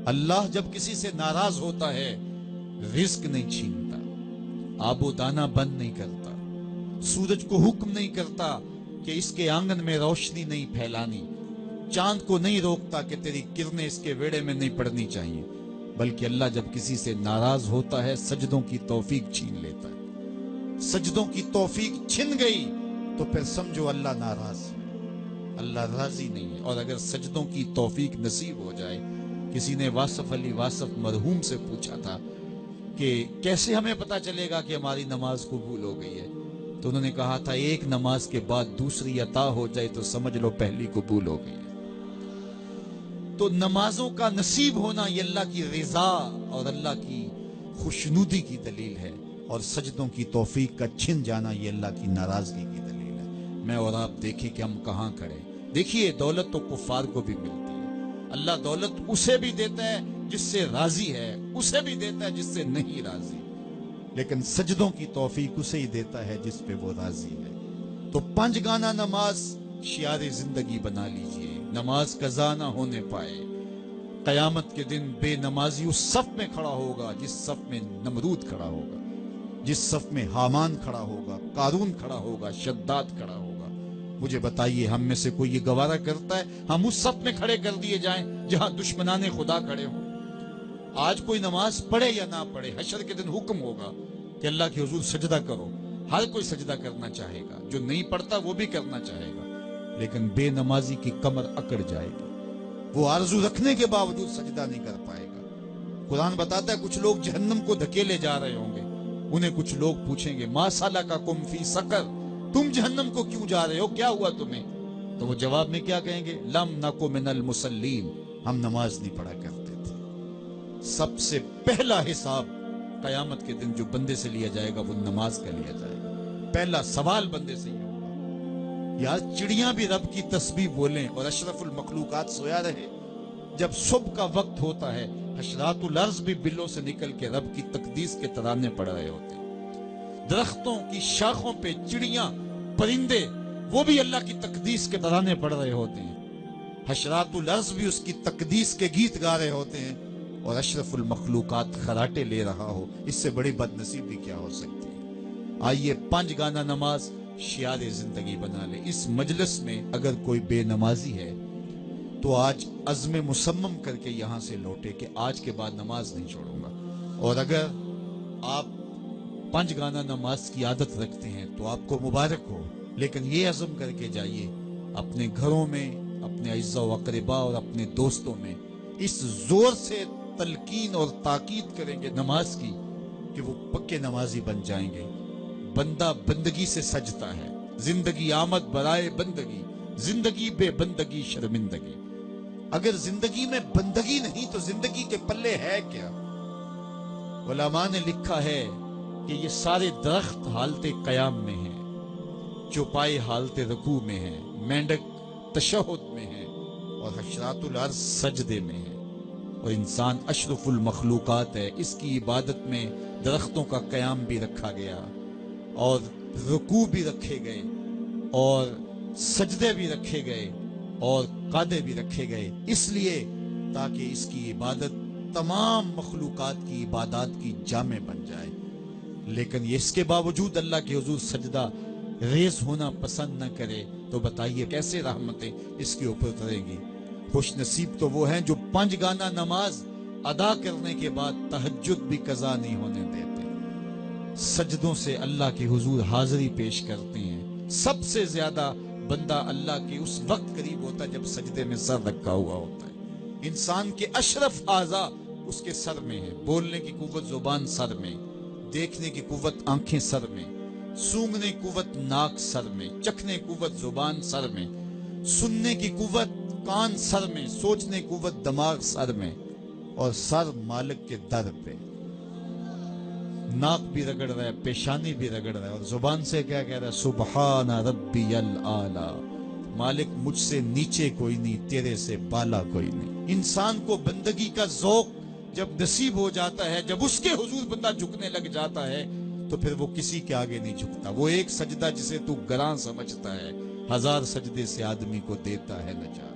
اللہ جب کسی سے ناراض ہوتا ہے رزق نہیں چھینتا، آب و دانہ بند نہیں کرتا، سورج کو حکم نہیں کرتا کہ اس کے آنگن میں روشنی نہیں پھیلانی، چاند کو نہیں روکتا کہ تیری کرنیں اس کے ویڑے میں نہیں پڑنی چاہیے، بلکہ اللہ جب کسی سے ناراض ہوتا ہے سجدوں کی توفیق چھین لیتا ہے۔ سجدوں کی توفیق چھن گئی تو پھر سمجھو اللہ ناراض ہے، اللہ راضی نہیں ہے۔ اور اگر سجدوں کی توفیق نصیب ہو جائے، کسی نے واصف علی واصف مرحوم سے پوچھا تھا کہ کیسے ہمیں پتا چلے گا کہ ہماری نماز قبول ہو گئی ہے، تو انہوں نے کہا تھا ایک نماز کے بعد دوسری عطا ہو جائے تو سمجھ لو پہلی قبول ہو گئی ہے۔ تو نمازوں کا نصیب ہونا یہ اللہ کی رضا اور اللہ کی خوشنودی کی دلیل ہے، اور سجدوں کی توفیق کا چھن جانا یہ اللہ کی ناراضگی کی دلیل ہے۔ میں اور آپ دیکھیں کہ ہم کہاں کھڑے۔ دیکھیے دولت تو کفار کو بھی ملتی ہے، اللہ دولت اسے بھی دیتا ہے جس سے راضی ہے، اسے بھی دیتا ہے جس سے نہیں راضی، لیکن سجدوں کی توفیق اسے ہی دیتا ہے جس پہ وہ راضی ہے۔ تو 5 گانا نماز شعار زندگی بنا لیجئے، نماز قضا نہ ہونے پائے۔ قیامت کے دن بے نمازی اس صف میں کھڑا ہوگا جس صف میں نمرود کھڑا ہوگا، جس صف میں حامان کھڑا ہوگا، قارون کھڑا ہوگا، شداد کھڑا ہوگا۔ مجھے بتائیے ہم میں سے کوئی یہ گوارا کرتا ہے ہم اس صف میں کھڑے کر دیے جائیں جہاں دشمنان خدا کھڑے ہوں؟ آج کوئی نماز پڑھے یا نہ پڑھے، حشر کے دن حکم ہوگا کہ اللہ کے حضور سجدہ کرو۔ ہر کوئی سجدہ کرنا چاہے گا، جو نہیں پڑھتا وہ بھی کرنا چاہے گا، لیکن بے نمازی کی کمر اکڑ جائے گی، وہ آرزو رکھنے کے باوجود سجدہ نہیں کر پائے گا۔ قرآن بتاتا ہے کچھ لوگ جہنم کو دھکیلے جا رہے ہوں گے، انہیں کچھ لوگ پوچھیں گے ما سلککم فی سقر، تم جہنم کو کیوں جا رہے ہو، کیا ہوا تمہیں؟ تو وہ جواب میں کیا کہیں گے؟ لم نکو من المصلین، ہم نماز نہیں پڑھا کرتے تھے۔ سب سے پہلا حساب قیامت کے دن جو بندے سے لیا جائے گا وہ نماز کا لیا جائے گا۔ پہلا سوال بندے سے یہ ہوگا، یار چڑیاں بھی رب کی تسبیح بولیں اور اشرف المخلوقات سویا رہے۔ جب صبح کا وقت ہوتا ہے حشرات الارض بھی بلوں سے نکل کے رب کی تقدیس کے ترانے پڑھ رہے ہوتے ہیں۔ درختوں کی شاخوں پہ چڑیاں پرندے وہ بھی اللہ کی تقدیس کے ترانے پڑھ رہے ہوتے ہیں، حشرات الارض بھی اس کی تقدیس کے گیت گا رہے ہوتے ہیں، اور اشرف المخلوقات خراٹے لے رہا ہو۔ اس سے بڑی بد نصیبی کیا ہو سکتی ہے؟ آئیے 5 گانا نماز شعار زندگی بنا لے۔ اس مجلس میں اگر کوئی بے نمازی ہے تو آج عزم مصمم کر کے یہاں سے لوٹے کہ آج کے بعد نماز نہیں چھوڑوں گا۔ اور اگر آپ 5 گانا نماز کی عادت رکھتے ہیں تو آپ کو مبارک ہو، لیکن یہ عزم کر کے جائیے اپنے گھروں میں، اپنے اعزاء و اقرباء اور اپنے دوستوں میں اس زور سے تلقین اور تاکید کریں گے نماز کی کہ وہ پکے نمازی بن جائیں گے۔ بندہ بندگی سے سجتا ہے، زندگی آمد برائے بندگی، زندگی بے بندگی شرمندگی۔ اگر زندگی میں بندگی نہیں تو زندگی کے پلے ہے کیا؟ علماء نے لکھا ہے کہ یہ سارے درخت حالت قیام میں ہیں، چوپائے حالت رکوع میں ہیں، مینڈک تشہد میں ہے، اور حشرات الارض سجدے میں ہے، اور انسان اشرف المخلوقات ہے۔ اس کی عبادت میں درختوں کا قیام بھی رکھا گیا، اور رکوع بھی رکھے گئے، اور سجدے بھی رکھے گئے، اور قعدے بھی رکھے گئے، اس لیے تاکہ اس کی عبادت تمام مخلوقات کی عبادات کی جامع بن جائے۔ لیکن اس کے باوجود اللہ کے حضور سجدہ ریز ہونا پسند نہ کرے تو بتائیے کیسے رحمتیں اس کے اوپر اتریں گی؟ خوش نصیب تو وہ ہیں جو 5 گانا نماز ادا کرنے کے بعد تہجد بھی قضا نہیں ہونے دیتے، سجدوں سے اللہ کے حضور حاضری پیش کرتے ہیں۔ سب سے زیادہ بندہ اللہ کے اس وقت قریب ہوتا ہے جب سجدے میں سر رکھا ہوا ہوتا ہے۔ انسان کے اشرف اعضاء اس کے سر میں ہے، بولنے کی قوت زبان سر میں، دیکھنے کی قوت آنکھیں سر میں، سونگنے کی قوت ناک سر میں، چکھنے کی قوت زبان سر میں، سننے کی قوت کان سر میں، سوچنے کی قوت دماغ سر میں، اور سر مالک کے در پہ۔ ناک بھی رگڑ رہا ہے، پیشانی بھی رگڑ رہا ہے، اور زبان سے کیا کہہ رہا ہے؟ سبحان ربی الاعلی، مالک مجھ سے نیچے کوئی نہیں، تیرے سے بالا کوئی نہیں۔ انسان کو بندگی کا ذوق جب نصیب ہو جاتا ہے، جب اس کے حضور بندہ جھکنے لگ جاتا ہے تو پھر وہ کسی کے آگے نہیں جھکتا۔ وہ ایک سجدہ جسے تو گراں سمجھتا ہے 1000 سجدے سے آدمی کو دیتا ہے نجات۔